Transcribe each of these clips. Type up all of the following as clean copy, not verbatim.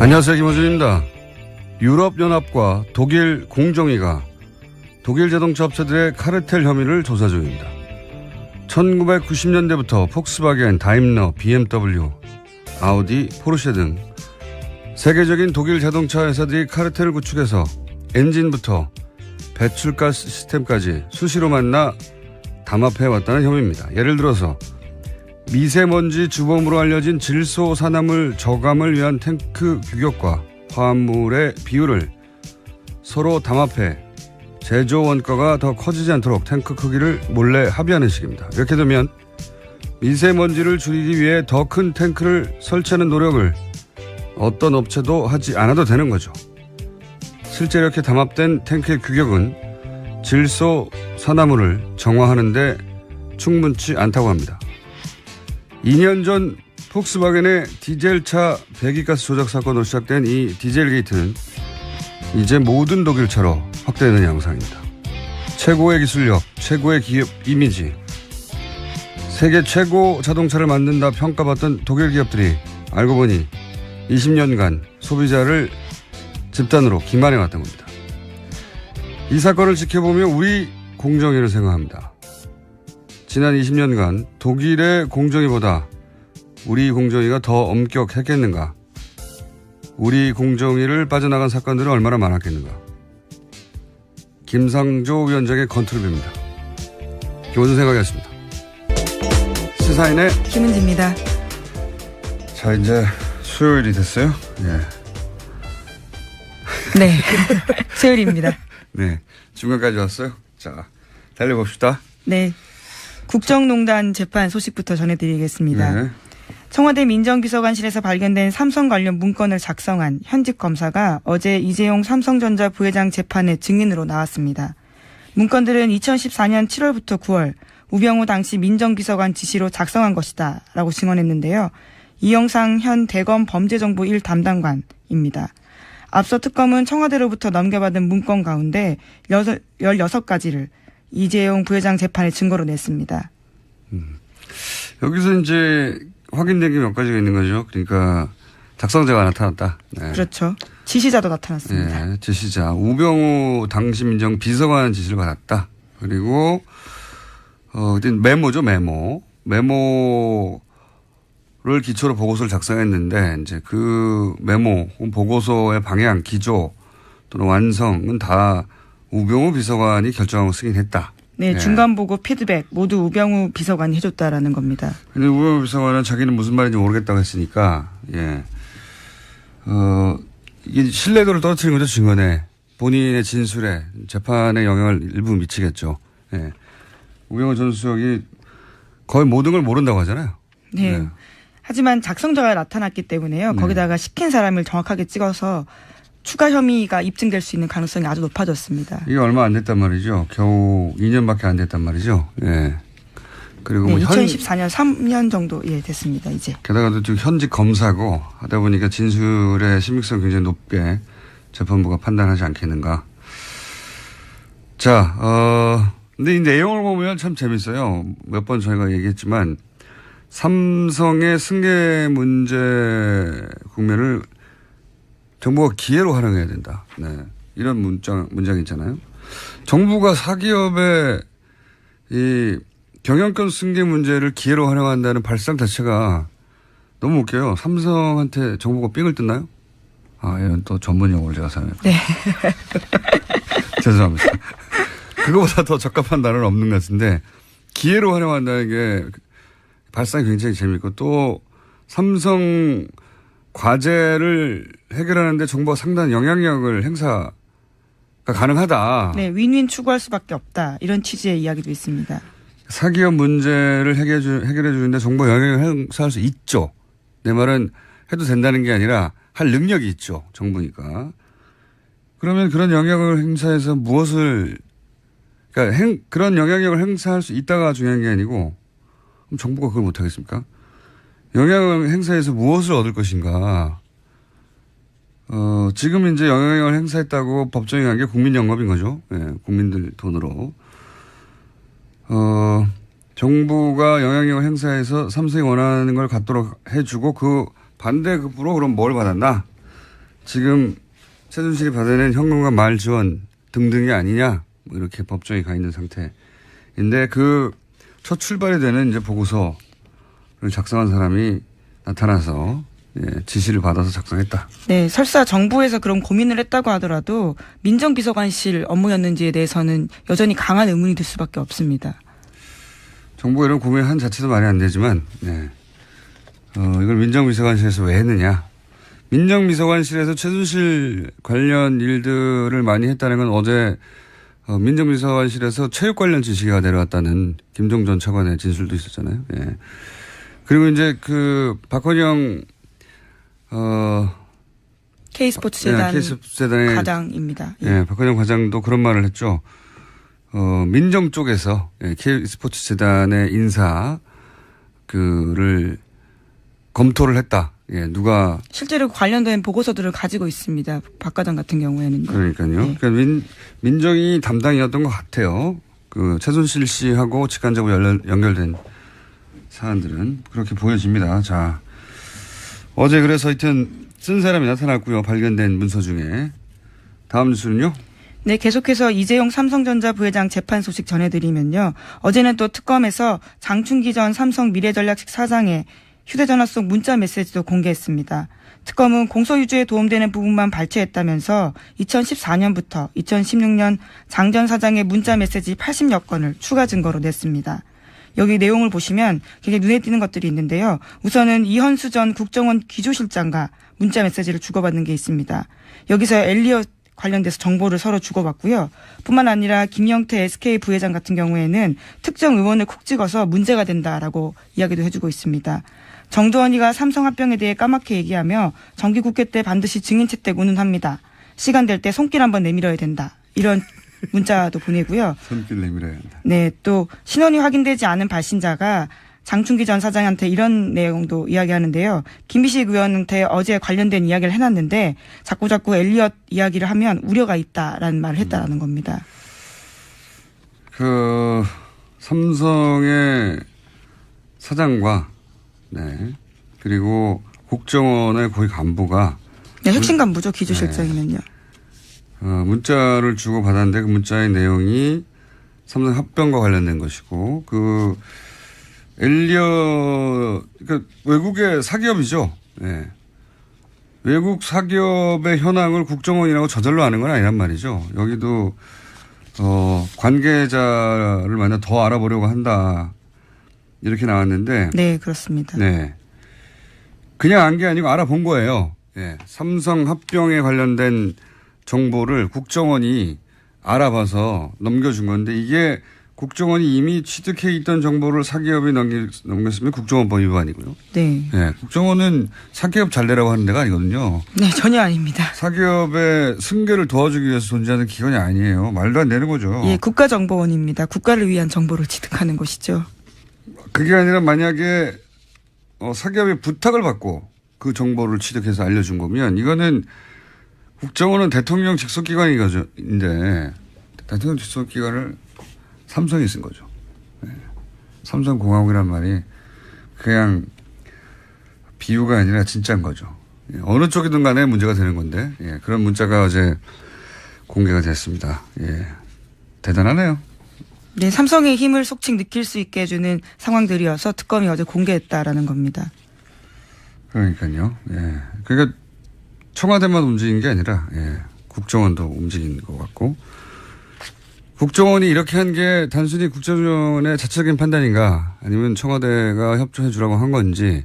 안녕하세요, 김호준입니다. 유럽연합과 독일 공정위가 독일 자동차 업체들의 카르텔 혐의를 조사 중입니다. 1990년대부터 폭스바겐, 다임러, BMW, 아우디, 포르쉐 등 세계적인 독일 자동차 회사들이 카르텔을 구축해서 엔진부터 배출가스 시스템까지 수시로 만나 담합해왔다는 혐의입니다. 예를 들어서 미세먼지 주범으로 알려진 질소 산화물 저감을 위한 탱크 규격과 화합물의 비율을 서로 담합해 제조 원가가 더 커지지 않도록 탱크 크기를 몰래 합의하는 식입니다. 이렇게 되면 미세먼지를 줄이기 위해 더 큰 탱크를 설치하는 노력을 어떤 업체도 하지 않아도 되는 거죠. 실제 이렇게 담합된 탱크의 규격은 질소 산화물을 정화하는 데 충분치 않다고 합니다. 2년 전 폭스바겐의 디젤차 배기가스 조작 사건으로 시작된 이 디젤 게이트는 이제 모든 독일차로 확대되는 양상입니다. 최고의 기술력, 최고의 기업 이미지, 세계 최고 자동차를 만든다 평가받던 독일 기업들이 알고 보니 20년간 소비자를 집단으로 기만해왔던 겁니다. 이 사건을 지켜보며 우리 공정위를 생각합니다. 지난 20년간 독일의 공정위보다 우리 공정위가 더 엄격했겠는가? 우리 공정위를 빠져나간 사건들은 얼마나 많았겠는가? 김상조 위원장의 건투를 빕니다. 김호준 생각이었습니다. 시사인의 김은지입니다. 자, 이제 수요일이 됐어요. 예. 네. 수요일입니다. 네. 중간까지 왔어요. 자, 달려봅시다. 네. 국정농단 재판 소식부터 전해드리겠습니다. 네. 청와대 민정비서관실에서 발견된 삼성 관련 문건을 작성한 현직 검사가 어제 이재용 삼성전자 부회장 재판에 증인으로 나왔습니다. 문건들은 2014년 7월부터 9월 우병우 당시 민정비서관 지시로 작성한 것이다 라고 증언했는데요. 이영상 현 대검 범죄정보 1 담당관입니다. 앞서 특검은 청와대로부터 넘겨받은 문건 가운데 16가지를 이재용 부회장 재판에 증거로 냈습니다. 여기서 이제 확인된 게 몇 가지가 있는 거죠. 그러니까 작성자가 나타났다. 네. 그렇죠. 지시자도 나타났습니다. 네, 지시자. 우병우 당시 민정 비서관 지시를 받았다. 그리고 메모죠, 메모. 메모를 기초로 보고서를 작성했는데 이제 그 메모, 보고서의 방향, 기조 또는 완성은 다 우병우 비서관이 결정하고 쓰긴 했다. 네, 중간 보고 피드백 모두 우병우 비서관이 해줬다라는 겁니다. 근데 우병우 비서관은 자기는 무슨 말인지 모르겠다고 했으니까, 예. 이게 신뢰도를 떨어뜨린 거죠, 증언에. 본인의 진술에 재판에 영향을 일부 미치겠죠. 예. 우병우 전 수석이 거의 모든 걸 모른다고 하잖아요. 네. 네. 하지만 작성자가 나타났기 때문에요. 네. 거기다가 시킨 사람을 정확하게 찍어서 추가 혐의가 입증될 수 있는 가능성이 아주 높아졌습니다. 이게 얼마 안 됐단 말이죠. 겨우 2년밖에 안 됐단 말이죠. 예. 그리고 네, 뭐 2014년 3년 정도 됐습니다. 이제. 게다가 또 현직 검사고 하다 보니까 진술의 신빙성 굉장히 높게 재판부가 판단하지 않겠는가. 자, 근데 이 내용을 보면 참 재밌어요. 몇 번 저희가 얘기했지만 삼성의 승계 문제 국면을 정부가 기회로 활용해야 된다. 네. 이런 문장이 있잖아요. 정부가 사기업의 이 경영권 승계 문제를 기회로 활용한다는 발상 자체가 너무 웃겨요. 삼성한테 정부가 삥을 뜯나요? 이건 또 전문 용어를 제가 사용했고. 네. 죄송합니다. 그거보다 더 적합한 단어는 없는 것 같은데 기회로 활용한다는 게 발상이 굉장히 재밌고 또 삼성 과제를 해결하는데 정부가 상당한 영향력을 행사가 가능하다. 네, 윈윈 추구할 수밖에 없다. 이런 취지의 이야기도 있습니다. 사기업 문제를 해결해 주는데 정부가 영향력을 행사할 수 있죠. 내 말은 해도 된다는 게 아니라 할 능력이 있죠. 정부니까. 그러면 그런 영향력을 행사해서 그러니까 그런 영향력을 행사할 수 있다가 중요한 게 아니고 그럼 정부가 그걸 못하겠습니까? 영향을 행사해서 무엇을 얻을 것인가. 지금 이제 영향력을 행사했다고 법정에 간 게 국민영업인 거죠. 예, 국민들 돈으로. 정부가 영향력을 행사해서 삼성이 원하는 걸 갖도록 해주고 그 반대급부로 그럼 뭘 받았나? 지금 최순실이 받아낸 현금과 말 지원 등등이 아니냐 뭐 이렇게 법정에 가 있는 상태인데 그 첫 출발이 되는 이제 보고서를 작성한 사람이 나타나서 지시를 받아서 작성했다. 네, 설사 정부에서 그런 고민을 했다고 하더라도 민정비서관실 업무였는지에 대해서는 여전히 강한 의문이 들 수밖에 없습니다. 정부가 이런 고민한 자체도 말이 안 되지만 이걸 민정비서관실에서 왜 했느냐. 민정비서관실에서 최순실 관련 일들을 많이 했다는 건 어제 민정비서관실에서 체육 관련 지시가 내려왔다는 김종 전 차관의 진술도 있었잖아요. 예. 그리고 이제 박헌영 K스포츠재단의 과장입니다. 예, 박헌영 과장도 그런 말을 했죠. 민정 쪽에서 K스포츠재단의 인사 를 검토를 했다. 예, 누가 실제로 관련된 보고서들을 가지고 있습니다. 박 과장 같은 경우에는. 그러니까요. 네. 그러니까 민정이 담당이었던 것 같아요. 최순실 씨하고 직간접으로 연결된 사안들은 그렇게 보여집니다. 자, 어제 그래서 하여튼 쓴 사람이 나타났고요. 발견된 문서 중에. 다음 뉴스는요? 네, 계속해서 이재용 삼성전자 부회장 재판 소식 전해드리면요. 어제는 또 특검에서 장충기 전 삼성 미래전략식 사장의 휴대전화 속 문자 메시지도 공개했습니다. 특검은 공소유지에 도움되는 부분만 발췌했다면서 2014년부터 2016년 장 전 사장의 문자 메시지 80여 건을 추가 증거로 냈습니다. 여기 내용을 보시면 굉장히 눈에 띄는 것들이 있는데요. 우선은 이현수 전 국정원 기조실장과 문자 메시지를 주고받는 게 있습니다. 여기서 엘리엇 관련돼서 정보를 서로 주고받고요. 뿐만 아니라 김영태 SK 부회장 같은 경우에는 특정 의원을 콕 찍어서 문제가 된다라고 이야기도 해주고 있습니다. 정도원이가 삼성 합병에 대해 까맣게 얘기하며 정기국회 때 반드시 증인 채택 운운합니다. 시간 될 때 손길 한번 내밀어야 된다. 이런 문자도 보내고요. 손길 내밀어야 한다. 네, 또 신원이 확인되지 않은 발신자가 장충기 전 사장한테 이런 내용도 이야기하는데요. 김비식 의원한테 어제 관련된 이야기를 해놨는데 자꾸 엘리엇 이야기를 하면 우려가 있다라는 말을 했다라는 겁니다. 삼성의 사장과 그리고 국정원의 고위 간부가 네, 핵심 간부죠. 기조실장이면요. 문자를 주고 받았는데 그 문자의 내용이 삼성 합병과 관련된 것이고 그러니까 외국의 사기업이죠. 네. 외국 사기업의 현황을 국정원이라고 저절로 아는 건 아니란 말이죠. 여기도 관계자를 만나 더 알아보려고 한다. 이렇게 나왔는데. 네, 그렇습니다. 네. 그냥 안 게 아니고 알아본 거예요. 네. 삼성 합병에 관련된 정보를 국정원이 알아봐서 넘겨준 건데 이게 국정원이 이미 취득해 있던 정보를 사기업에 넘겼으면 국정원법 위반이고요. 네. 네. 국정원은 사기업 잘 내라고 하는 데가 아니거든요. 네, 전혀 아닙니다. 사기업의 승계를 도와주기 위해서 존재하는 기관이 아니에요. 말도 안 되는 거죠. 예, 국가정보원입니다. 국가를 위한 정보를 취득하는 것이죠. 그게 아니라 만약에 사기업의 부탁을 받고 그 정보를 취득해서 알려준 거면 이거는 국정원은 대통령 직속기관인데 대통령 직속기관을 삼성이 쓴 거죠. 네. 삼성공화국이란 말이 그냥 비유가 아니라 진짜인 거죠. 예. 어느 쪽이든 간에 문제가 되는 건데 그런 문자가 어제 공개가 됐습니다. 예. 대단하네요. 네, 삼성의 힘을 속칭 느낄 수 있게 해주는 상황들이어서 특검이 어제 공개했다라는 겁니다. 그러니까요. 예. 그러니까 청와대만 움직인 게 아니라 국정원도 움직인 것 같고 국정원이 이렇게 한 게 단순히 국정원의 자체적인 판단인가 아니면 청와대가 협조해 주라고 한 건지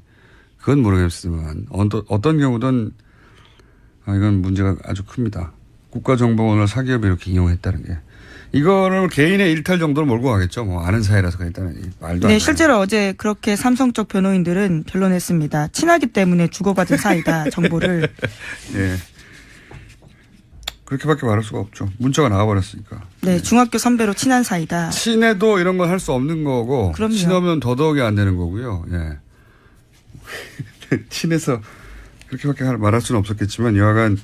그건 모르겠지만 어떤 경우든 이건 문제가 아주 큽니다. 국가정보원을 사기업에 이렇게 이용했다는 게. 이거를 개인의 일탈 정도로 몰고 가겠죠. 뭐 아는 사이라서 그랬다는 말도 안 돼요. 네, 실제로 어제 그렇게 삼성 쪽 변호인들은 변론했습니다. 친하기 때문에 주고받은 사이다 정보를. 예. 그렇게밖에 말할 수가 없죠. 문자가 나와버렸으니까. 네, 중학교 선배로 친한 사이다. 친해도 이런 건 할 수 없는 거고. 그럼요. 친하면 더더욱이 안 되는 거고요. 예. 친해서 그렇게밖에 말할 수는 없었겠지만 여하간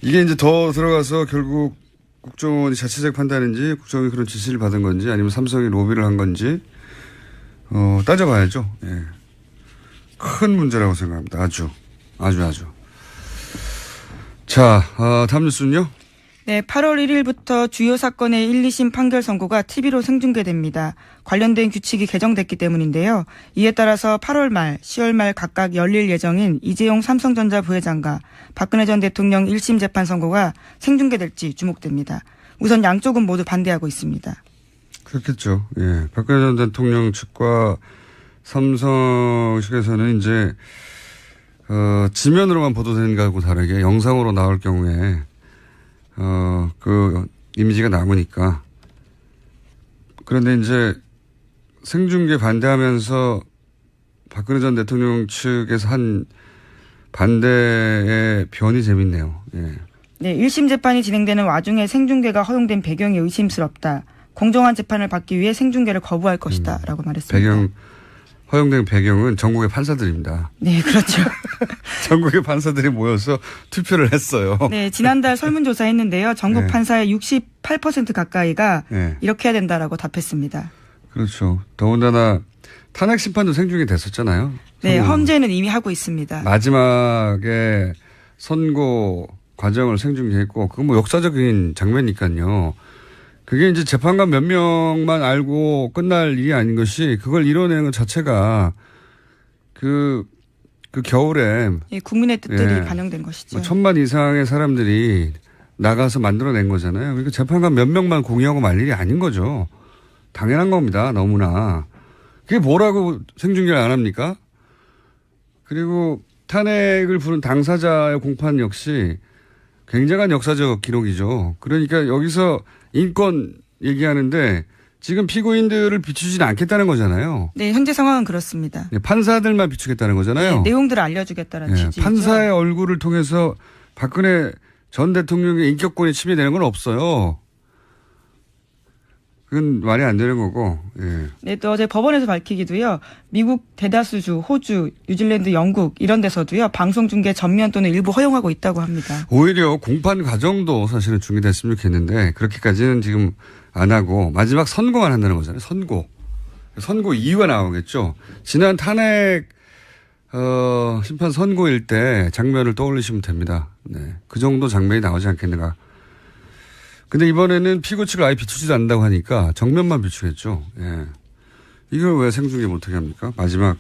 이게 이제 더 들어가서 결국 국정원이 자체적 판단인지 국정원이 그런 지시를 받은 건지 아니면 삼성이 로비를 한 건지 따져봐야죠. 예. 큰 문제라고 생각합니다. 아주. 자, 다음 뉴스는요? 네, 8월 1일부터 주요 사건의 1, 2심 판결 선고가 TV로 생중계됩니다. 관련된 규칙이 개정됐기 때문인데요. 이에 따라서 8월 말, 10월 말 각각 열릴 예정인 이재용 삼성전자 부회장과 박근혜 전 대통령 1심 재판 선고가 생중계될지 주목됩니다. 우선 양쪽은 모두 반대하고 있습니다. 그렇겠죠. 예. 박근혜 전 대통령 측과 삼성 측에서는 이제, 지면으로만 보도되는 것하고 다르게 영상으로 나올 경우에, 그 이미지가 남으니까. 그런데 이제 생중계 반대하면서 박근혜 전 대통령 측에서 한 반대의 변이 재밌네요. 예. 네, 1심 재판이 진행되는 와중에 생중계가 허용된 배경이 의심스럽다. 공정한 재판을 받기 위해 생중계를 거부할 것이다. 라고 말했습니다. 허용된 배경은 전국의 판사들입니다. 네, 그렇죠. 전국의 판사들이 모여서 투표를 했어요. 네, 지난달 설문조사 했는데요. 전국 네. 판사의 68% 가까이가 네. 이렇게 해야 된다라고 답했습니다. 그렇죠. 더군다나 탄핵 심판도 생중계 됐었잖아요. 네, 헌재는 이미 하고 있습니다. 마지막에 선고 과정을 생중계했고, 그건 뭐 역사적인 장면이니까요. 그게 이제 재판관 몇 명만 알고 끝날 일이 아닌 것이, 그걸 이뤄내는 것 자체가 그 겨울에 예, 국민의 뜻들이 예, 반영된 것이죠. 뭐 1000만 이상의 사람들이 나가서 만들어낸 거잖아요. 그러니까 재판관 몇 명만 공유하고 말 일이 아닌 거죠. 당연한 겁니다. 너무나. 그게 뭐라고 생중계를 안 합니까? 그리고 탄핵을 부른 당사자의 공판 역시 굉장한 역사적 기록이죠. 그러니까 여기서 인권 얘기하는데 지금 피고인들을 비추지는 않겠다는 거잖아요. 네, 현재 상황은 그렇습니다. 네, 판사들만 비추겠다는 거잖아요. 네, 내용들을 알려주겠다는 취지죠. 판사의 얼굴을 통해서 박근혜 전 대통령의 인격권이 침해되는 건 없어요. 그건 말이 안 되는 거고. 예. 네, 또 어제 법원에서 밝히기도요. 미국 대다수주, 호주, 뉴질랜드, 영국 이런 데서도요. 방송 중계 전면 또는 일부 허용하고 있다고 합니다. 오히려 공판 과정도 사실은 중계됐으면 좋겠는데 그렇게까지는 지금 안 하고 마지막 선고만 한다는 거잖아요. 선고 이유가 나오겠죠. 지난 탄핵 심판 선고일 때 장면을 떠올리시면 됩니다. 네. 그 정도 장면이 나오지 않겠는가. 근데 이번에는 피고 측을 아예 비추지도 않는다고 하니까 정면만 비추겠죠. 예. 이걸 왜 생중계 못하게 합니까? 마지막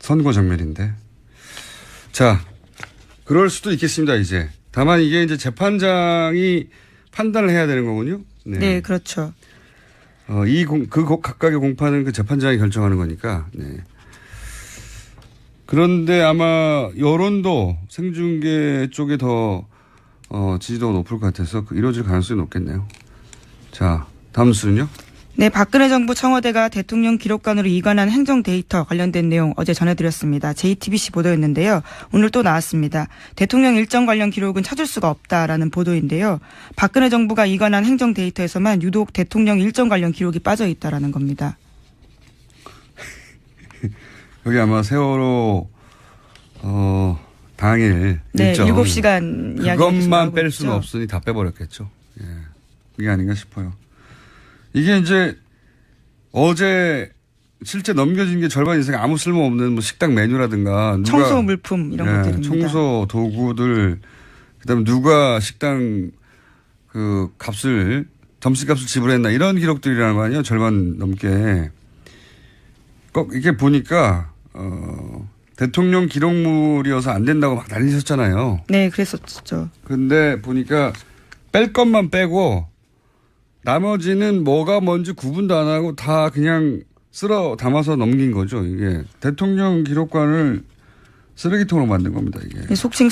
선고 장면인데. 자, 그럴 수도 있겠습니다. 이제. 다만 이게 이제 재판장이 판단을 해야 되는 거군요. 네, 네, 그렇죠. 각각의 공판은 그 재판장이 결정하는 거니까. 네. 그런데 아마 여론도 생중계 쪽에 더 지지도가 높을 것 같아서 이루어질 가능성이 높겠네요. 자, 다음 뉴스는요? 네, 박근혜 정부 청와대가 대통령 기록관으로 이관한 행정 데이터 관련된 내용 어제 전해드렸습니다. JTBC 보도였는데요. 오늘 또 나왔습니다. 대통령 일정 관련 기록은 찾을 수가 없다라는 보도인데요. 박근혜 정부가 이관한 행정 데이터에서만 유독 대통령 일정 관련 기록이 빠져 있다라는 겁니다. 여기 아마 세월호 당일 네, 일정 7시간 이야기 그것만 뺄 수는 없으니 다 빼버렸겠죠. 예, 그게 아닌가 싶어요. 이게 이제 어제 실제 넘겨진 게 절반 이상 아무 쓸모없는 뭐 식당 메뉴라든가 청소 물품 이런 것들입니다. 청소 도구들, 그다음에 누가 식당 그 점심값을 지불했나 이런 기록들이라는 거 아니에요. 절반 넘게. 꼭 이게 보니까 대통령 기록물이어서 안 된다고 막 난리셨잖아요. 네, 그랬었죠. 근데 보니까 뺄 것만 빼고 나머지는 뭐가 뭔지 구분도 안 하고 다 그냥 쓸어 담아서 넘긴 거죠. 이게 대통령 기록관을 쓰레기통으로 만든 겁니다. 이게. 속칭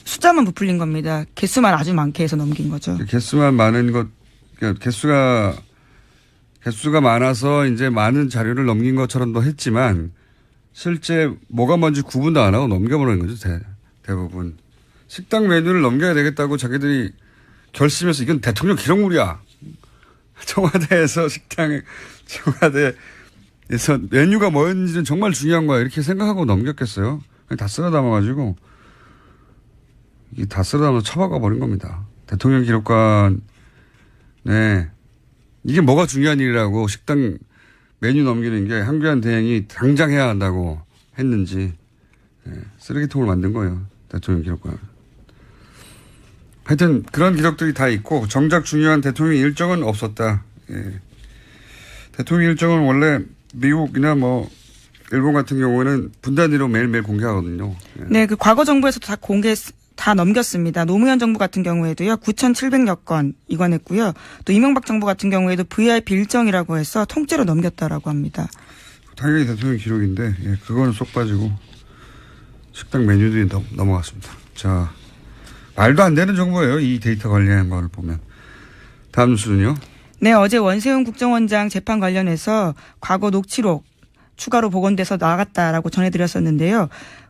숫자만 부풀린 겁니다. 개수만 아주 많게 해서 넘긴 거죠. 개수만 많은 것, 그러니까 개수가 많아서 이제 많은 자료를 넘긴 것처럼도 했지만 실제 뭐가 뭔지 구분도 안 하고 넘겨버리는 거죠. 대부분. 식당 메뉴를 넘겨야 되겠다고 자기들이 결심해서 이건 대통령 기록물이야. 청와대에서 청와대에서 메뉴가 뭐였는지는 정말 중요한 거야. 이렇게 생각하고 넘겼겠어요. 다 쓸어 담아가지고 이게 다 쓸어 담아서 처박아 버린 겁니다. 대통령 기록관, 네. 이게 뭐가 중요한 일이라고 식당 메뉴 넘기는 게 황교안 대행이 당장 해야 한다고 했는지 쓰레기통을 만든 거예요. 대통령 기록관. 하여튼 그런 기록들이 다 있고 정작 중요한 대통령 일정은 없었다. 예. 대통령 일정은 원래 미국이나 뭐 일본 같은 경우에는 분단위로 매일매일 공개하거든요. 예. 네, 그 과거 정부에서도 다 넘겼습니다. 노무현 정부 같은 경우에도요, 9,700여 건 입건했고요. 또 이명박 정부 같은 경우에도 VIP 일정이라고 해서 통째로 넘겼다라고 합니다. 당연히 대통령 기록인데, 예, 그거는 쏙 빠지고 식당 메뉴들이 넘어갔습니다. 자, 말도 안 되는 정보예요. 이 데이터 관리하는 걸 보면. 다음 뉴스는요. 네, 어제 원세훈 국정원장 재판 관련해서 과거 녹취록 추가로 복원돼서 나갔다라고 전해드렸었는데요.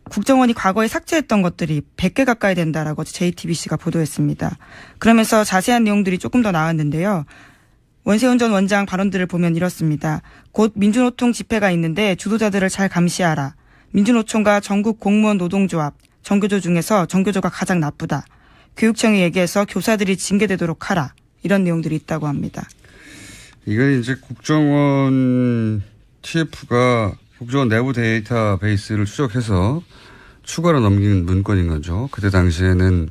국정원이 과거에 삭제했던 것들이 100개 가까이 된다라고 JTBC가 보도했습니다. 그러면서 자세한 내용들이 조금 더 나왔는데요. 원세훈 전 원장 발언들을 보면 이렇습니다. 곧 민주노총 집회가 있는데 주도자들을 잘 감시하라. 민주노총과 전국 공무원 노동조합, 정교조 중에서 정교조가 가장 나쁘다. 교육청이 얘기해서 교사들이 징계되도록 하라. 이런 내용들이 있다고 합니다. 이건 이제 국정원 TF가 국정원 내부 데이터베이스를 추적해서 추가로 넘긴 문건인 거죠. 그때 당시에는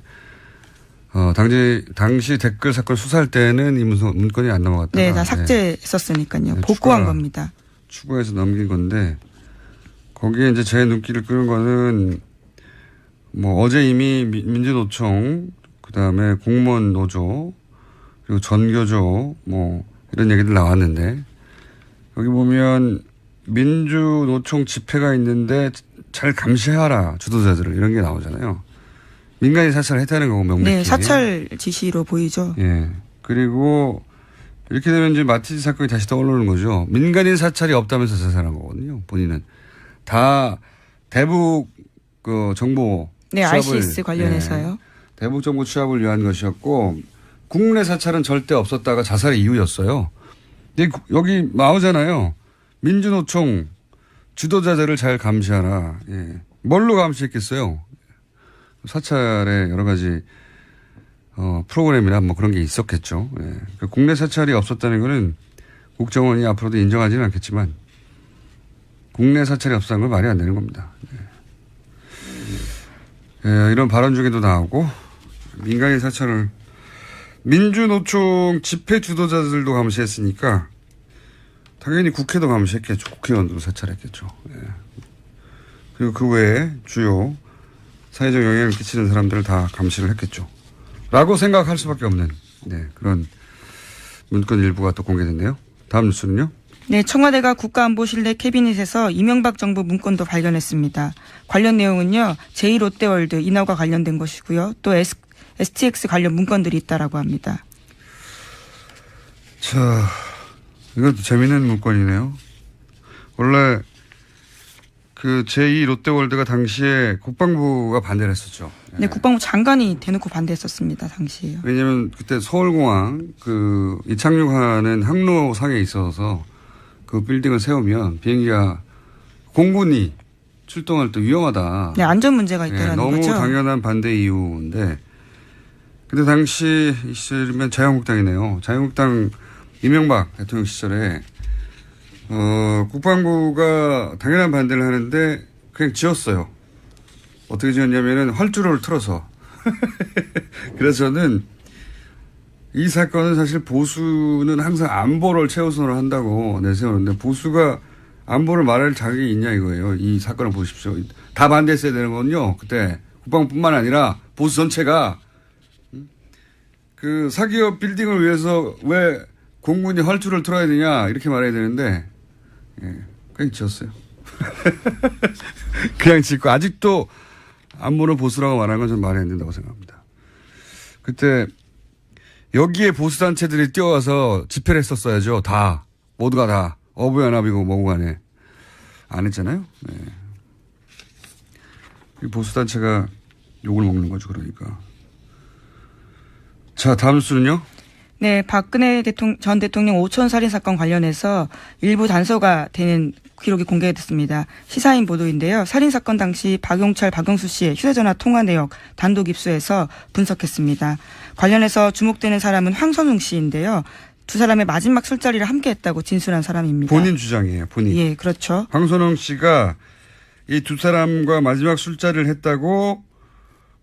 당시 댓글 사건 수사할 때는 이 문건이 안 넘어갔다가 네, 다 삭제했었으니까요. 복구한 겁니다. 추가해서 넘긴 건데 거기에 이제 제 눈길을 끄는 거는 뭐 어제 이미 민주노총 그다음에 공무원 노조 그리고 전교조 뭐 이런 얘기들 나왔는데 여기 보면 민주노총 집회가 있는데 잘 감시하라 주도자들을 이런 게 나오잖아요. 민간인 사찰을 했다는 거고 명백히. 네, 사찰 지시로 보이죠. 예. 그리고 이렇게 되면 이제 마티즈 사건이 다시 떠오르는 거죠. 민간인 사찰이 없다면서 자살한 거거든요. 본인은 다 대북 그 정보 네, 취합을, RCS 관련해서요. 예, 대북 정보 취합을 위한 것이었고 국내 사찰은 절대 없었다가 자살의 이유였어요. 근데 여기 나오잖아요. 민주노총 지도자들을 잘 감시하라. 예. 뭘로 감시했겠어요? 사찰에 여러 가지 프로그램이나 뭐 그런 게 있었겠죠. 예. 그 국내 사찰이 없었다는 거는 국정원이 앞으로도 인정하지는 않겠지만 국내 사찰이 없었다는 건 말이 안 되는 겁니다. 예. 예, 이런 발언 중에도 나오고 민간인 사찰을 민주노총 집회 주도자들도 감시했으니까 당연히 국회도 감시했겠죠. 국회의원도 사찰했겠죠. 예. 그리고 그 외에 주요 사회적 영향을 끼치는 사람들을 다 감시를 했겠죠. 라고 생각할 수밖에 없는 그런 문건 일부가 또 공개됐네요. 다음 뉴스는요. 네, 청와대가 국가안보실내 캐비닛에서 이명박 정부 문건도 발견했습니다. 관련 내용은요. 제2롯데월드 인하과 관련된 것이고요. 또 STX 관련 문건들이 있다라고 합니다. 자, 이것도 재미있는 문건이네요. 원래 그 제2롯데월드가 당시에 국방부가 반대를 했었죠. 네, 국방부 장관이 대놓고 반대했었습니다. 당시에요. 왜냐하면 그때 서울공항 그 이착륙하는 항로상에 있어서 그 빌딩을 세우면 비행기가 공군이 출동할 때 위험하다. 네, 안전 문제가 있다라는 너무 거죠. 너무 당연한 반대 이유인데 근데 당시 이 시절이면 자유한국당이네요. 자유한국당 이명박 대통령 시절에 국방부가 당연한 반대를 하는데 그냥 지었어요. 어떻게 지었냐면은 활주로를 틀어서. 그래서 저는 이 사건은 사실 보수는 항상 안보를 최우선으로 한다고 내세우는데 보수가 안보를 말할 자격이 있냐 이거예요. 이 사건을 보십시오. 다 반대했어야 되는 건요. 그때 국방부뿐만 아니라 보수 전체가 그 사기업 빌딩을 위해서 왜 공군이 활주로를 틀어야 되냐 이렇게 말해야 되는데 그냥 지었어요. 그냥 짓고 아직도 안보를 보수라고 말하는 건 저는 말이 안 된다고 생각합니다. 그때 여기에 보수단체들이 뛰어와서 집회를 했었어야죠. 다. 모두가 다. 어부연합이고 뭐고 간에. 안 했잖아요. 네. 보수단체가 욕을 먹는 거죠. 그러니까. 자, 다음 뉴스는요. 네, 박근혜 전 대통령 5천 살인 사건 관련해서 일부 단서가 되는 기록이 공개됐습니다. 시사인 보도인데요. 살인 사건 당시 박용철, 박영수 씨의 휴대전화 통화 내역 단독 입수해서 분석했습니다. 관련해서 주목되는 사람은 황선웅 씨인데요. 두 사람의 마지막 술자리를 함께했다고 진술한 사람입니다. 본인 주장이에요. 본인. 예, 그렇죠. 황선웅 씨가 이 두 사람과 마지막 술자리를 했다고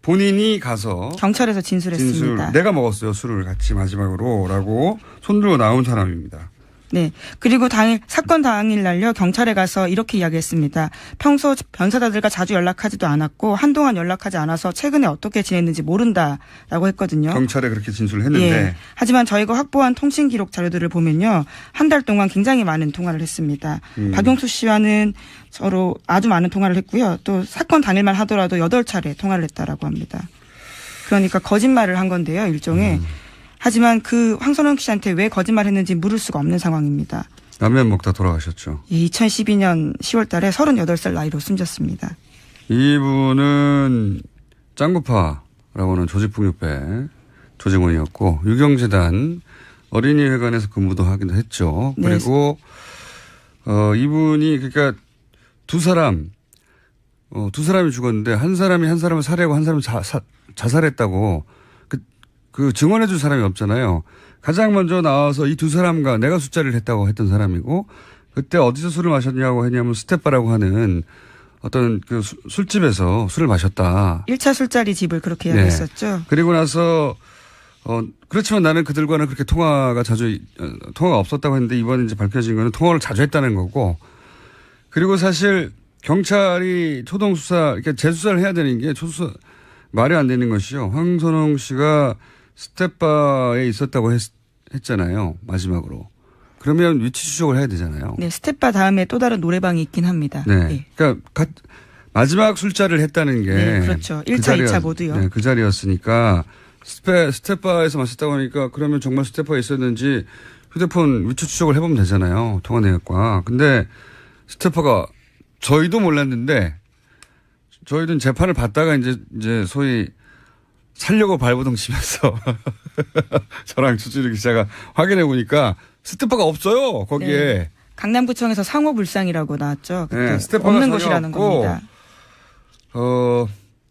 본인이 가서 경찰에서 진술했습니다. 내가 먹었어요. 술을 같이 마지막으로라고 손들고 나온 사람입니다. 네. 그리고 사건 당일 날요, 경찰에 가서 이렇게 이야기했습니다. 평소 변사자들과 자주 연락하지도 않았고, 한동안 연락하지 않아서 최근에 어떻게 지냈는지 모른다라고 했거든요. 경찰에 그렇게 진술을 했는데. 예. 하지만 저희가 확보한 통신 기록 자료들을 보면요, 한 달 동안 굉장히 많은 통화를 했습니다. 박용수 씨와는 서로 아주 많은 통화를 했고요. 또 사건 당일만 하더라도 8차례 통화를 했다라고 합니다. 그러니까 거짓말을 한 건데요, 일종의. 하지만 그 황선홍 씨한테 왜 거짓말했는지 물을 수가 없는 상황입니다. 라면 먹다 돌아가셨죠. 2012년 10월 달에 38살 나이로 숨졌습니다. 이분은 짱구파라고 하는 조직폭력배 조직원이었고 유경재단 어린이회관에서 근무도 하기도 했죠. 네. 그리고 이분이 그러니까 두 사람이 죽었는데 한 사람이 한 사람을 살해하고 한 사람이 자살했다고 그 증언해 줄 사람이 없잖아요. 가장 먼저 나와서 이 두 사람과 내가 술자리를 했다고 했던 사람이고 그때 어디서 술을 마셨냐고 했냐면 스테파라고 하는 어떤 그 술집에서 술을 마셨다. 1차 술자리 집을 그렇게 이야기했었죠. 네. 그리고 나서 그렇지만 나는 그들과는 그렇게 통화가 없었다고 했는데 이번에 이제 밝혀진 거는 통화를 자주 했다는 거고 그리고 사실 경찰이 초동 수사, 그러니까 재수사를 해야 되는 게 초수사 말이 안 되는 것이요. 황선홍 씨가 스테파에 있었다고 했잖아요. 마지막으로. 그러면 위치 추적을 해야 되잖아요. 네, 스테파 다음에 또 다른 노래방이 있긴 합니다. 네. 네. 그러니까 마지막 술자리를 했다는 게. 네, 그렇죠. 1차, 2차 모두요. 네, 그 자리였으니까 스테파에서 마셨다고 하니까 그러면 정말 스테파에 있었는지 휴대폰 위치 추적을 해보면 되잖아요. 통화 내역과. 근데 스테파가 저희도 몰랐는데 저희는 재판을 받다가 이제 소위 살려고 발버둥 치면서 저랑 주진우 기자가 확인해 보니까 스테파가 없어요. 거기에. 네. 강남구청에서 상호불상이라고 나왔죠. 네, 스테파가 없는 곳이라는 없고, 겁니다.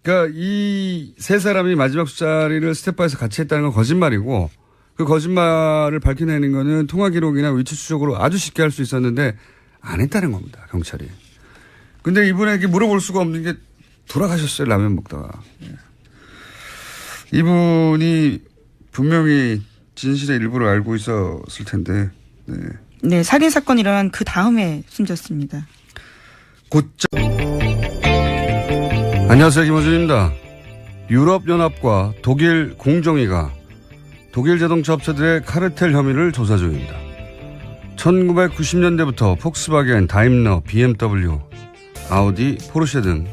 그러니까 이 세 사람이 마지막 술자리를 스테파에서 같이 했다는 건 거짓말이고 그 거짓말을 밝혀내는 거는 통화 기록이나 위치 추적으로 아주 쉽게 할 수 있었는데 안 했다는 겁니다. 경찰이. 근데 이분에게 물어볼 수가 없는 게 돌아가셨어요. 라면 먹다가. 이분이 분명히 진실의 일부를 알고 있었을 텐데. 네. 네, 살인사건이 일어난 그 다음에 숨졌습니다. 안녕하세요. 김호준입니다. 유럽연합과 독일 공정위가 독일 자동차 업체들의 카르텔 혐의를 조사 중입니다. 1990년대부터 폭스바겐, 다임러, BMW, 아우디, 포르쉐 등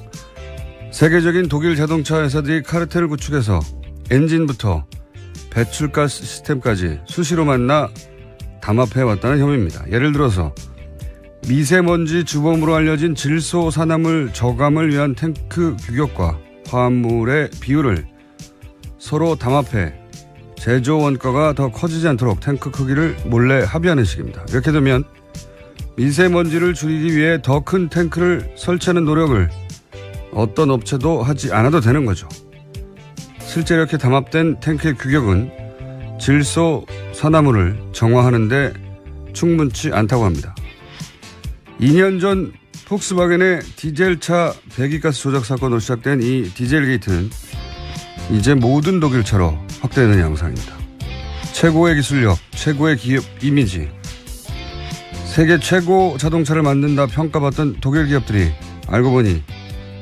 세계적인 독일 자동차 회사들이 카르텔을 구축해서 엔진부터 배출가스 시스템까지 수시로 만나 담합해왔다는 혐의입니다. 예를 들어서 미세먼지 주범으로 알려진 질소 산화물 저감을 위한 탱크 규격과 화합물의 비율을 서로 담합해 제조 원가가 더 커지지 않도록 탱크 크기를 몰래 합의하는 식입니다. 이렇게 되면 미세먼지를 줄이기 위해 더 큰 탱크를 설치하는 노력을 어떤 업체도 하지 않아도 되는 거죠. 실제 이렇게 담합된 탱크의 규격은 질소 산화물을 정화하는 데 충분치 않다고 합니다. 2년 전 폭스바겐의 디젤차 배기가스 조작 사건으로 시작된 이 디젤 게이트는 이제 모든 독일차로 확대되는 양상입니다. 최고의 기술력, 최고의 기업 이미지, 세계 최고 자동차를 만든다 평가받던 독일 기업들이 알고 보니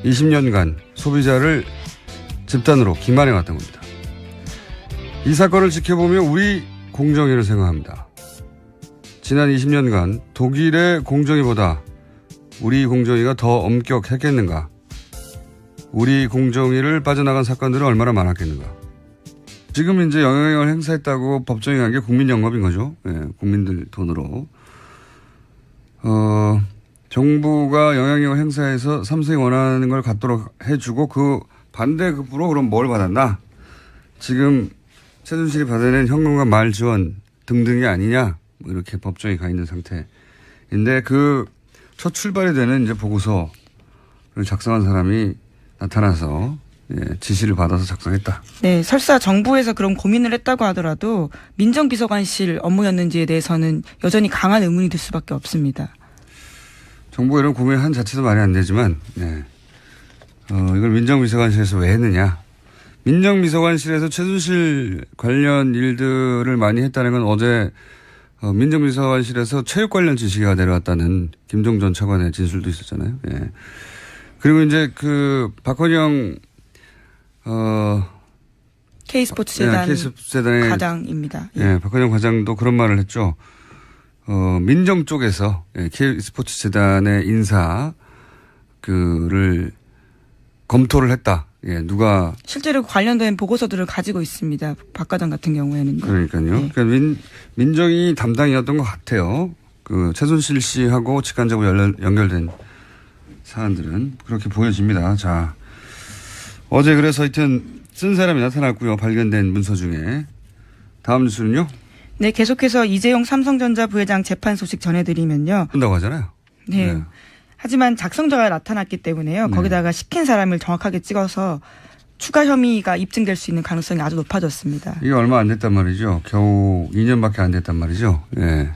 20년간 소비자를 집단으로 기만해왔던 겁니다. 이 사건을 지켜보며 우리 공정위를 생각합니다. 지난 20년간 독일의 공정위보다 우리 공정위가 더 엄격했겠는가? 우리 공정위를 빠져나간 사건들은 얼마나 많았겠는가? 지금 이제 영향력을 행사했다고 법정에 간 게 국민영업인 거죠. 네, 국민들 돈으로. 정부가 영향력을 행사해서 삼성이 원하는 걸 갖도록 해주고 그 반대급부로 그럼 뭘 받았나? 지금 최순실이 받아낸 현금과 말 지원 등등이 아니냐? 뭐 이렇게 법정에 가 있는 상태인데 그 첫 출발이 되는 이제 보고서를 작성한 사람이 나타나서 지시를 받아서 작성했다. 네, 설사 정부에서 그런 고민을 했다고 하더라도 민정비서관실 업무였는지에 대해서는 여전히 강한 의문이 들 수밖에 없습니다. 정부가 이런 고민한 자체도 말이 안 되지만, 네. 이걸 민정비서관실에서 왜 했느냐. 민정비서관실에서 최순실 관련 일들을 많이 했다는 건 어제 민정비서관실에서 체육 관련 지시가 내려왔다는 김종 전 차관의 진술도 있었잖아요. 예. 그리고 이제 박헌영 K스포츠재단 K스포츠재단의 과장입니다. 예. 예, 박헌영 과장도 그런 말을 했죠. 민정 쪽에서 K스포츠재단의 인사 를 검토를 했다. 예, 누가 실제로 관련된 보고서들을 가지고 있습니다. 박 과장 같은 경우에는. 그러니까요. 네. 그러니까 민정이 담당이었던 것 같아요. 최순실 씨하고 직간접으로 연결된 사안들은 그렇게 보여집니다. 자, 어제 그래서 하여튼 쓴 사람이 나타났고요. 발견된 문서 중에. 다음 뉴스는요? 네, 계속해서 이재용 삼성전자 부회장 재판 소식 전해드리면요. 한다고 하잖아요. 네. 하지만 작성자가 나타났기 때문에요. 거기다가 시킨 사람을 정확하게 찍어서 추가 혐의가 입증될 수 있는 가능성이 아주 높아졌습니다. 이게 얼마 안 됐단 말이죠. 겨우 2년밖에 안 됐단 말이죠. 예.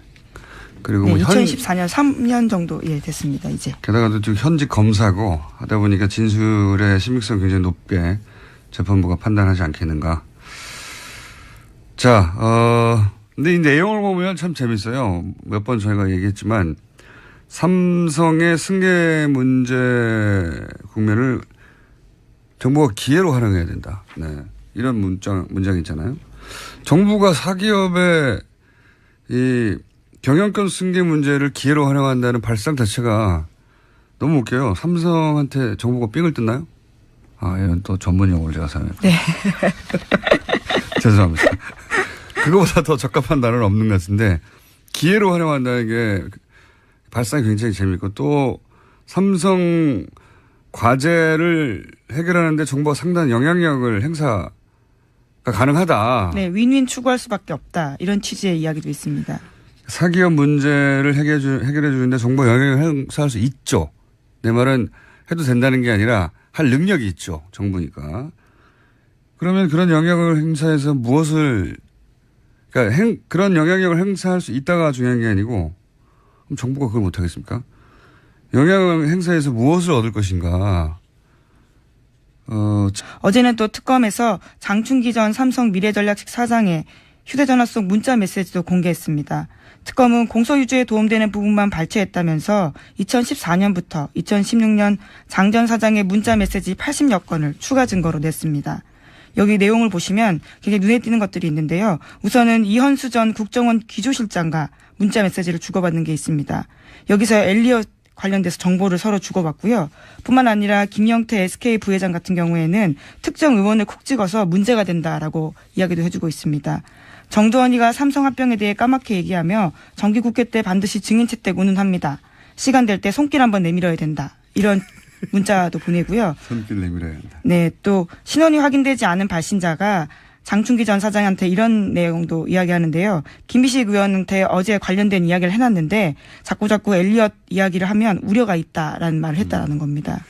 그리고 네, 2014년 3년 정도 됐습니다. 이제. 게다가 또 현직 검사고 하다 보니까 진술의 신빙성 굉장히 높게 재판부가 판단하지 않겠는가. 자, 근데 이 내용을 보면 참 재밌어요. 몇 번 저희가 얘기했지만 삼성의 승계 문제 국면을 정부가 기회로 활용해야 된다. 네. 이런 문장이 있잖아요. 정부가 사기업의 이 경영권 승계 문제를 기회로 활용한다는 발상 자체가 너무 웃겨요. 삼성한테 정부가 삥을 뜯나요? 이건 또 전문 용어를 제가 사용했고. 네. 죄송합니다. 그거보다 더 적합한 단어는 없는 것 같은데 기회로 활용한다는 게 발상이 굉장히 재미있고 또 삼성 과제를 해결하는데 정부가 상당한 영향력을 행사가 가능하다. 네, 윈윈 추구할 수밖에 없다. 이런 취지의 이야기도 있습니다. 사기업 문제를 해결해 주는데 정부가 영향력을 행사할 수 있죠. 내 말은 해도 된다는 게 아니라 할 능력이 있죠. 정부니까. 그러면 그런 영향력을 행사해서 그런 영향력을 행사할 수 있다가 중요한 게 아니고 그럼 정부가 그걸 못하겠습니까? 영향을 행사해서 무엇을 얻을 것인가. 어제는 또 특검에서 장충기 전 삼성 미래전략측 사장의 휴대전화 속 문자 메시지도 공개했습니다. 특검은 공소유지에 도움되는 부분만 발췌했다면서 2014년부터 2016년 장 전 사장의 문자 메시지 80여 건을 추가 증거로 냈습니다. 여기 내용을 보시면 굉장히 눈에 띄는 것들이 있는데요. 우선은 이현수 전 국정원 기조실장과 문자 메시지를 주고받는 게 있습니다. 여기서 엘리엇 관련돼서 정보를 서로 주고받고요. 뿐만 아니라 김영태 SK 부회장 같은 경우에는 특정 의원을 콕 찍어서 문제가 된다라고 이야기도 해주고 있습니다. 정두원이가 삼성 합병에 대해 까맣게 얘기하며 정기국회 때 반드시 증인 채택 운운합니다. 시간 될 때 손길 한번 내밀어야 된다. 이런 문자도 보내고요. 손길 내밀어야 한다. 네, 또 신원이 확인되지 않은 발신자가 장충기 전 사장한테 이런 내용도 이야기하는데요. 김비식 의원한테 어제 관련된 이야기를 해놨는데 자꾸 엘리엇 이야기를 하면 우려가 있다라는 말을 했다라는 겁니다.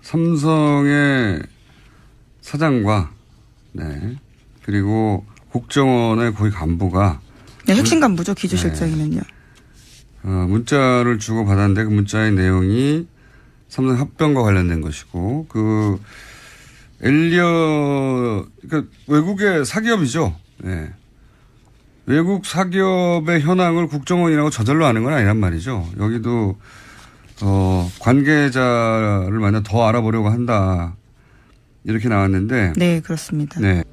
삼성의 사장과 그리고 국정원의 고위 간부가 핵심 간부죠. 기조실장이면요. 문자를 주고 받았는데 그 문자의 내용이 삼성 합병과 관련된 것이고 그러니까 외국의 사기업이죠. 네. 외국 사기업의 현황을 국정원이라고 저절로 아는 건 아니란 말이죠. 여기도 관계자를 만나 더 알아보려고 한다. 이렇게 나왔는데. 네, 그렇습니다. 네.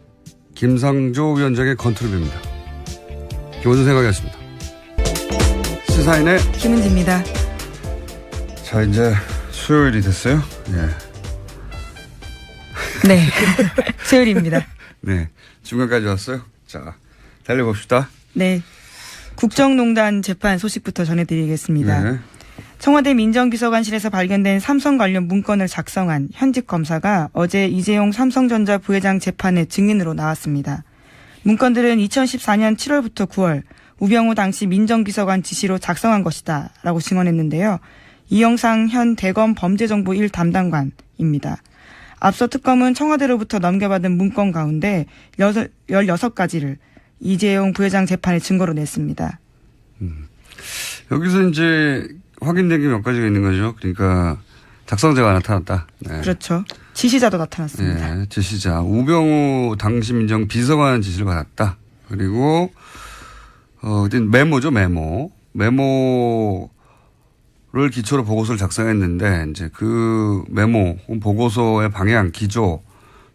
김상조 위원장의 컨트롤입니다. 김원준 생각이었습니다. 시사인의 김은지입니다. 자, 이제 수요일이 됐어요. 네. 수요일입니다. 네. 중간까지 왔어요. 자, 달려봅시다. 네. 국정농단 재판 소식부터 전해드리겠습니다. 네. 청와대 민정비서관실에서 발견된 삼성 관련 문건을 작성한 현직 검사가 어제 이재용 삼성전자 부회장 재판에 증인으로 나왔습니다. 문건들은 2014년 7월부터 9월 우병우 당시 민정비서관 지시로 작성한 것이다 라고 증언했는데요. 이영상 현 대검 범죄정보 1 담당관입니다. 앞서 특검은 청와대로부터 넘겨받은 문건 가운데 16가지를 이재용 부회장 재판에 증거로 냈습니다. 여기서 이제 확인된 게 몇 가지가 있는 거죠. 그러니까 작성자가 나타났다. 네. 그렇죠. 지시자도 나타났습니다. 네, 지시자. 우병우 당시 민정 비서관 지시를 받았다. 그리고, 메모죠, 메모. 메모를 기초로 보고서를 작성했는데, 이제 그 메모, 보고서의 방향, 기조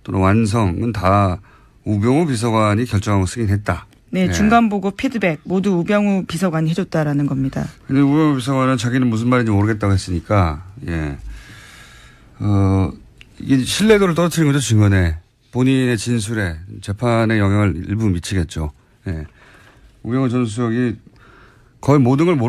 또는 완성은 다 우병우 비서관이 결정하고 쓰긴 했다. 네, 네. 중간 보고 피드백 모두 우병우 비서관이 해줬다라는 겁니다. 근데 우병우 비서관은 자기는 무슨 말인지 모르겠다고 했으니까, 예. 이게 신뢰도를 떨어뜨린 거죠, 증언에. 본인의 진술에 재판에 영향을 일부 미치겠죠. 예. 우병우 전 수석이 거의 모든 걸 모르